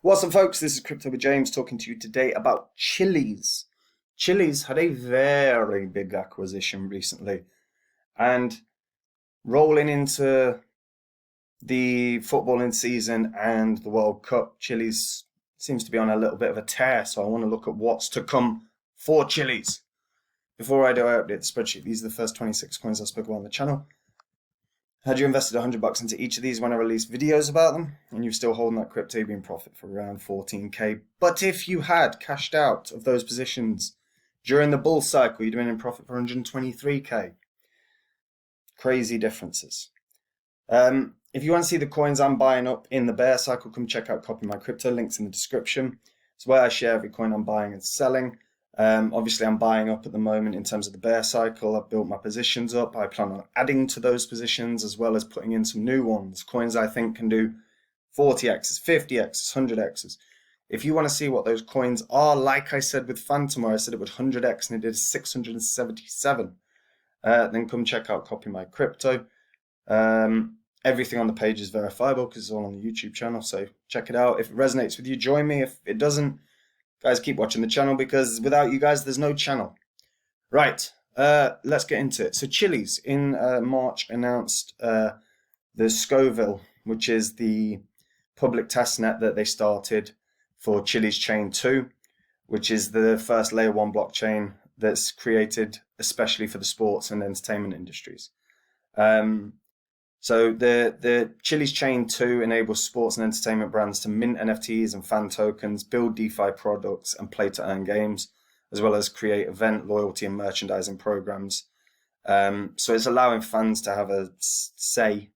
What's up, folks? This is Crypto with James talking to you today about Chiliz. Chiliz had a very big acquisition recently, and rolling into the footballing season and the World Cup, Chiliz seems to be on a little bit of a tear. So I want to look at what's to come for Chiliz. Before I do, I update the spreadsheet. These are the first 26 coins I spoke about on the channel. Had you invested $100 into each of these when I released videos about them, and you're still holding that crypto, you'd be in profit for around 14k. But if you had cashed out of those positions during the bull cycle, you'd have been in profit for 123k. Crazy differences. If you want to see the coins I'm buying up in the bear cycle, come check out Copy My Crypto. Links in the description. It's where I share every coin I'm buying and selling. Obviously, I'm buying up at the moment in terms of the bear cycle. I've built my positions up. I plan on adding to those positions as well as putting in some new ones. Coins I think can do 40x's, 50x's, 100x's. If you want to see what those coins are, like I said with Phantom, where I said it would 100x and it did 677, then come check out Copy My Crypto. Everything on the page is verifiable because it's all on the YouTube channel. So check it out. If it resonates with you, join me. If it doesn't, guys, keep watching the channel because without you guys, there's no channel. Right, let's get into it. So Chiliz in March announced the Scoville, which is the public testnet that they started for Chiliz Chain 2, which is the first layer 1 blockchain that's created especially for the sports and entertainment industries. So the Chiliz Chain 2 enables sports and entertainment brands to mint NFTs and fan tokens, build DeFi products, and play to earn games, as well as create event, loyalty, and merchandising programs. So it's allowing fans to have a say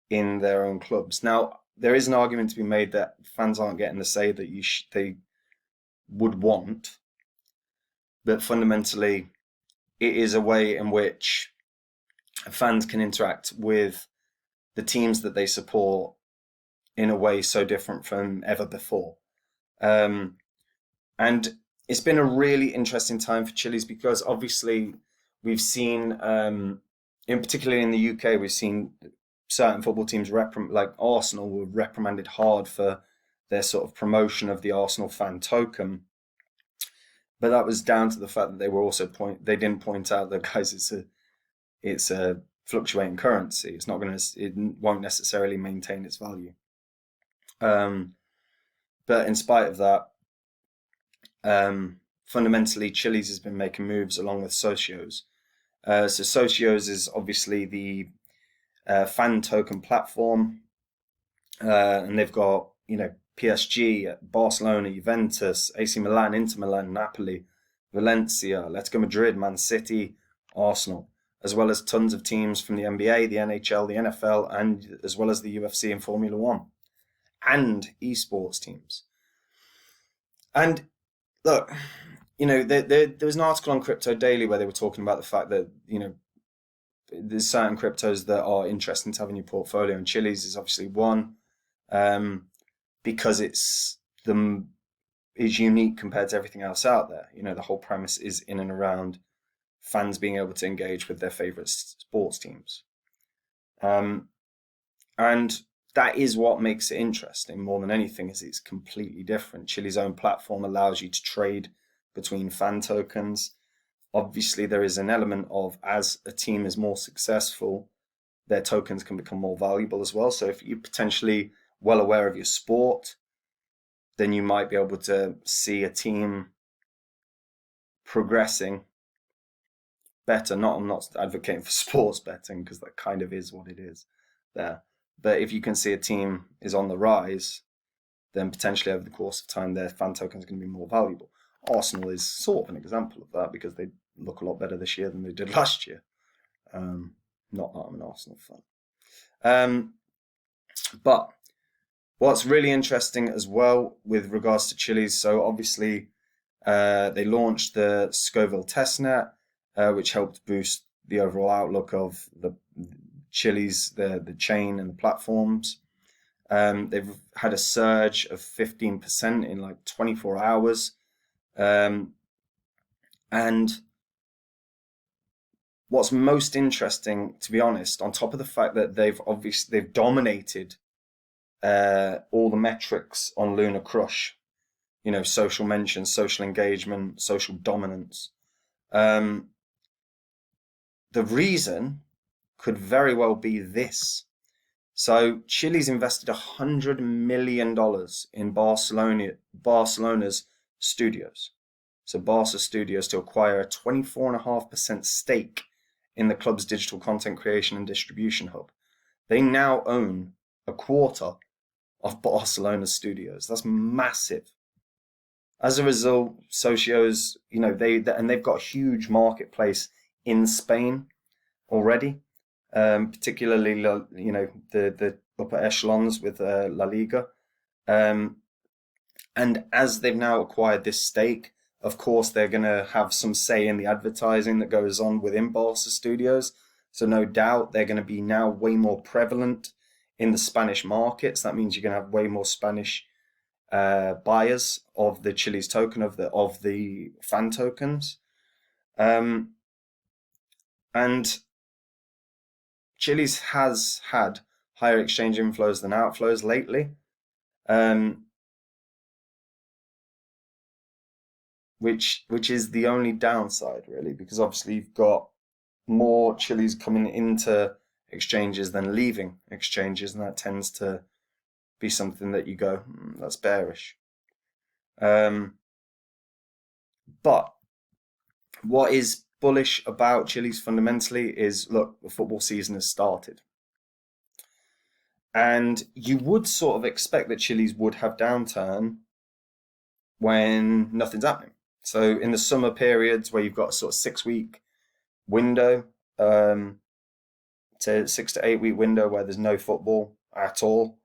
in their own clubs. Now, there is an argument to be made that fans aren't getting the say that they would want, but fundamentally, it is a way in which fans can interact with the teams that they support in a way so different from ever before. And it's been a really interesting time for Chiliz because obviously we've seen, in particularly in the UK, we've seen certain football teams, like Arsenal, were reprimanded hard for their sort of promotion of the Arsenal fan token. But that was down to the fact that they were also they didn't point out that, guys, it's a fluctuating currency. It won't necessarily maintain its value. But in spite of that, fundamentally, Chiliz has been making moves along with Socios. So Socios is obviously the fan token platform, and they've got PSG, Barcelona, Juventus, AC Milan, Inter Milan, Napoli, Valencia, Atletico Madrid, Man City, Arsenal, as well as tons of teams from the NBA, the NHL, the NFL, and as well as the UFC and Formula One, and esports teams. And look, there was an article on Crypto Daily where they were talking about the fact that, there's certain cryptos that are interesting to have in your portfolio, and Chiliz is obviously one, because it's unique compared to everything else out there. The whole premise is in and around fans being able to engage with their favorite sports teams. And that is what makes it interesting more than anything, is it's completely different. Chili's own platform allows you to trade between fan tokens. Obviously, there is an element of, as a team is more successful, their tokens can become more valuable as well. So if you're potentially well aware of your sport, then you might be able to see a team progressing better. I'm not advocating for sports betting because that kind of is what it is there. But if you can see a team is on the rise, then potentially over the course of time, their fan token is going to be more valuable. Arsenal is sort of an example of that because they look a lot better this year than they did last year. Not that I'm an Arsenal fan. But what's really interesting as well with regards to Chiliz, so obviously they launched the Scoville testnet, which helped boost the overall outlook of the Chiliz, the chain and the platforms. They've had a surge of 15% in like 24 hours. And what's most interesting, to be honest, on top of the fact that they've dominated all the metrics on Lunar Crush, you know, social mentions, social engagement, social dominance. The reason could very well be this. So Chiliz invested $100 million in Barcelona's studios. So Barca Studios to acquire a 24.5% stake in the club's digital content creation and distribution hub. They now own a quarter of Barcelona's studios. That's massive. As a result, socios, you know, they've got a huge marketplace in Spain already. Particularly, you know, the upper echelons with La Liga. And as they've now acquired this stake, of course, they're going to have some say in the advertising that goes on within Barca Studios. So no doubt they're going to be now way more prevalent in the Spanish markets. That means you're going to have way more Spanish buyers of the Chiliz token, of the fan tokens. And Chiliz has had higher exchange inflows than outflows lately, which is the only downside, really, because obviously you've got more Chiliz coming into exchanges than leaving exchanges, and that tends to be something that you go, that's bearish. But what is bullish about Chiliz fundamentally is, look, the football season has started. And you would sort of expect that Chiliz would have downturn when nothing's happening. So in the summer periods where you've got a sort of 6-week window, to 6 to 8 week window where there's no football at all,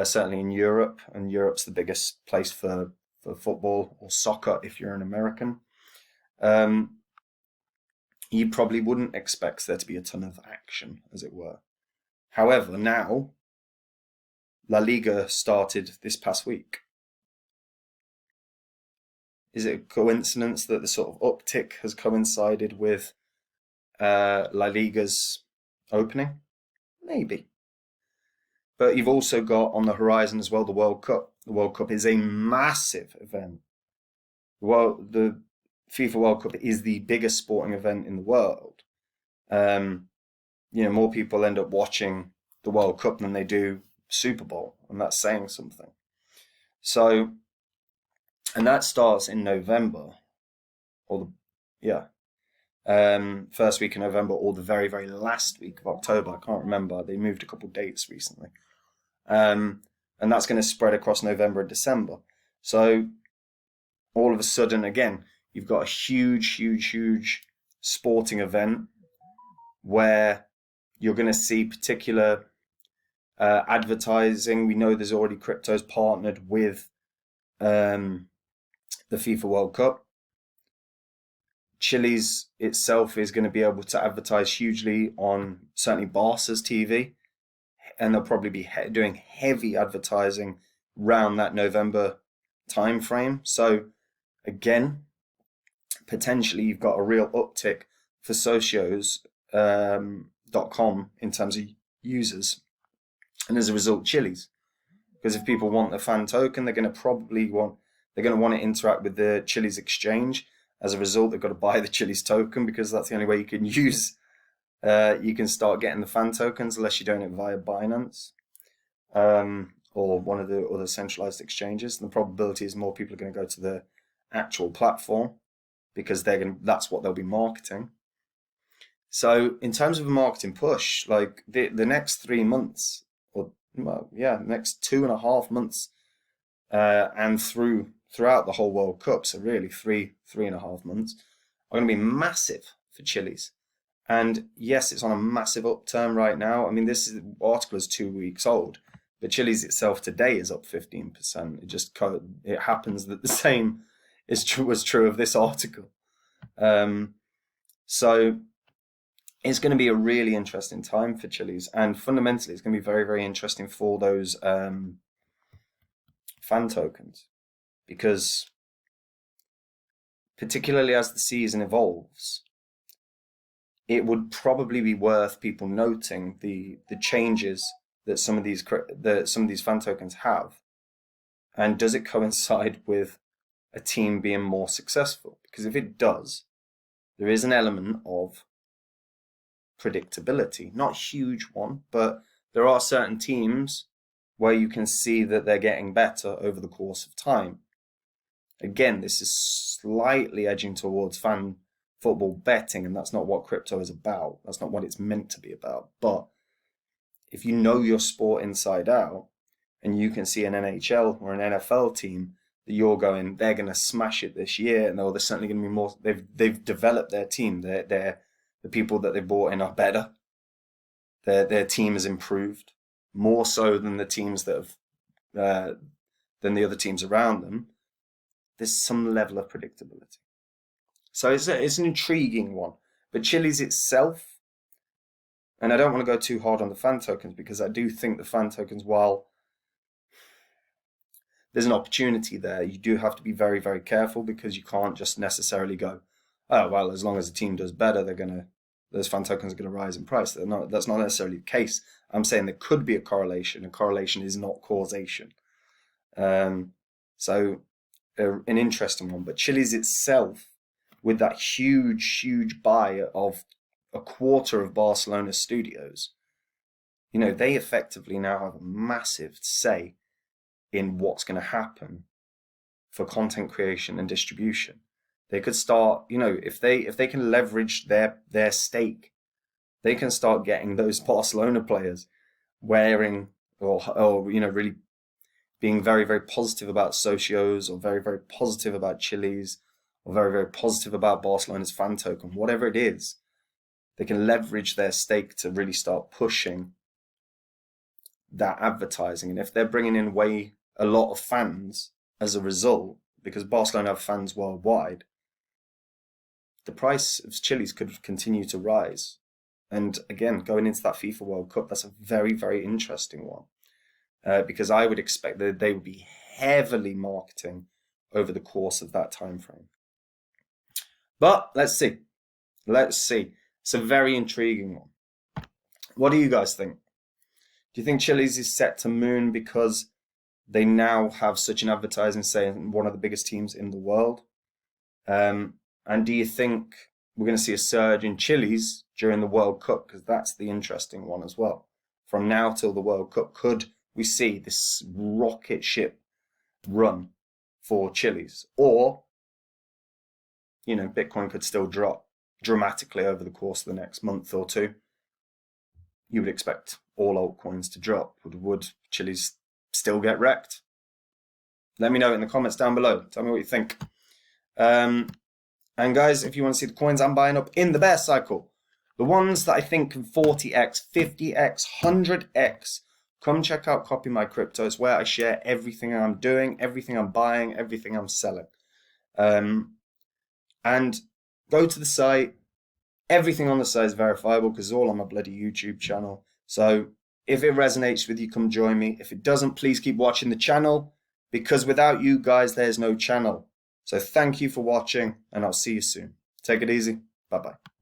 certainly in Europe, and Europe's the biggest place for football or soccer if you're an American. You probably wouldn't expect there to be a ton of action, as it were. However, now La Liga started this past week. Is it a coincidence that the sort of uptick has coincided with La Liga's opening? Maybe. But you've also got on the horizon as well the World Cup. The World Cup is a massive event. Well, the FIFA World Cup is the biggest sporting event in the world. You know, more people end up watching the World Cup than they do Super Bowl, and that's saying something. So, and that starts in November, first week of November, or the very, very last week of October. I can't remember. They moved a couple of dates recently. And that's going to spread across November and December. So all of a sudden, again, you've got a huge, huge, huge sporting event where you're going to see particular advertising. We know there's already cryptos partnered with the FIFA World Cup. Chiliz itself is going to be able to advertise hugely on certainly Barca's TV, and they'll probably be doing heavy advertising around that November time frame. So again, potentially you've got a real uptick for socios.com in terms of users, and as a result, Chiliz. Because if people want the fan token, they're going to want to interact with the Chiliz exchange. As a result, they've got to buy the Chiliz token, because that's the only way you can use. You can start getting the fan tokens unless you're doing it via Binance or one of the other centralized exchanges. And the probability is more people are going to go to the actual platform, because that's what they'll be marketing. So in terms of a marketing push, like the next 3 months, next 2.5 months, and throughout the whole World Cup, so really 3.5 months, are going to be massive for Chiliz. And yes, it's on a massive upturn right now. I mean, this article is 2 weeks old, but Chiliz itself today is up 15%. It happens that the same was true of this article. So it's going to be a really interesting time for Chiliz, and fundamentally, it's going to be very, very interesting for those fan tokens, because particularly as the season evolves, it would probably be worth people noting the changes that some of these fan tokens have, and does it coincide with a team being more successful? Because if it does, there is an element of predictability, not a huge one, but there are certain teams where you can see that they're getting better over the course of time. Again, this is slightly edging towards fan football betting, and that's not what crypto is about. That's not what it's meant to be about. But if you know your sport inside out, and you can see an NHL or an NFL team that you're going, they're going to smash it this year, and they're certainly going to be more. They've developed their team. The people that they brought in are better. Their team has improved more so than the teams that have than the other teams around them. There's some level of predictability. So it's an intriguing one. But Chiliz itself, and I don't want to go too hard on the fan tokens, because I do think the fan tokens, while there's an opportunity there, you do have to be very, very careful, because you can't just necessarily go, oh, well, as long as the team does better, those fan tokens are going to rise in price. That's not necessarily the case. I'm saying there could be a correlation. A correlation is not causation. So an interesting one. But Chiliz itself, with that huge buy of a quarter of Barcelona studios, they effectively now have a massive say in what's going to happen for content creation and distribution. They could start, if they can leverage their stake, they can start getting those Barcelona players wearing or really being very, very positive about socios, or very, very positive about Chiliz, or very, very positive about Barcelona's fan token, whatever it is. They can leverage their stake to really start pushing that advertising. And if they're bringing in a lot of fans as a result, because Barcelona have fans worldwide, the price of Chiliz could continue to rise. And again, going into that FIFA World Cup, that's a very, very interesting one. Because I would expect that they would be heavily marketing over the course of that time frame. But let's see. It's a very intriguing one. What do you guys think? Do you think Chiliz is set to moon because they now have such an advertising say in one of the biggest teams in the world? And do you think we're going to see a surge in Chiliz during the World Cup? Because that's the interesting one as well. From now till the World Cup, could we see this rocket ship run for Chiliz? Or, Bitcoin could still drop dramatically over the course of the next month or two. You would expect all altcoins to drop. Would Chiliz still get wrecked? Let me know in the comments down below. Tell me what you think. And guys, if you want to see the coins I'm buying up in the bear cycle, the ones that I think can 40x, 50x, 100x, come check out Copy My Crypto. It's where I share everything I'm doing, everything I'm buying, everything I'm selling. And go to the site. Everything on the site is verifiable because it's all on my bloody YouTube channel. So if it resonates with you, come join me. If it doesn't, please keep watching the channel, because without you guys, there's no channel. So thank you for watching, and I'll see you soon. Take it easy. Bye-bye.